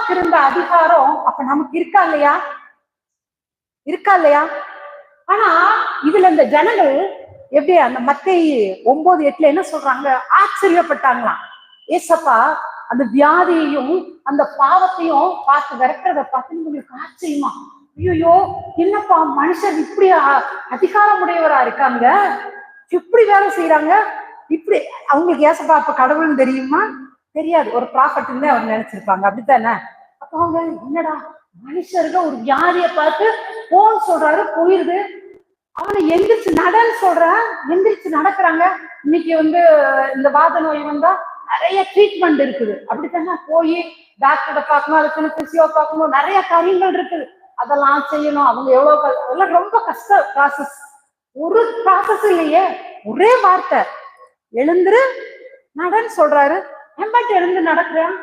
பிதாவுக்கு இருந்த அதிகாரம் அப்ப நமக்கு இருக்கா இல்லையா? இருக்கா இல்லையா? ஆனா இதுல இந்த ஜனங்கள் எப்படி அந்த மத்தேயு 9:8 என்ன சொல்றாங்க? ஆச்சரியப்பட்டாங்களாம். ஏசப்பா அந்த வியாதியையும் அந்த பாவத்தையும் பார்த்து விரட்டுறத பார்த்து உங்களுக்கு ஆச்சரியமா, ஐயோ என்னப்பா மனுஷன் இப்படி அதிகாரம் உடையவரா இருக்காங்க, இப்படி வேலை செய்யறாங்க, இப்படி. அவங்களுக்கு ஏசப்பா அப்ப கடவுள்னு தெரியுமா? தெரியாது. ஒரு ப்ராஃபட்னு அவர் நினைச்சிருப்பாங்க, அப்படித்தானே? அப்ப அவங்க என்னடா மனுஷர்கள் ஒரு வியாதியை பார்த்து போன்னு சொல்றாரு, போயிருது. அவனை எந்திரிச்சு நடன்னு சொல்றான், எந்திரிச்சு நடக்கிறாங்க. இன்னைக்கு இந்த வாத நோய் வந்தா நிறைய ட்ரீட்மெண்ட் இருக்குது, அப்படித்தானே? போய் டாக்டரை பார்க்கணும், அதுக்குன்னு பிசியோ பார்க்கணும், நிறைய காரியங்கள் இருக்குது, அதெல்லாம் செய்யணும். அவங்க எவ்வளவு அதெல்லாம் ரொம்ப கஷ்ட ப்ராசஸ். ஒரு ப்ராசஸ் இல்லையே, ஒரே வார்த்தை எழுந்துரு நடன்னு சொல்றாரு. எம்பாட்டு எழுந்து நடக்கிறேன்,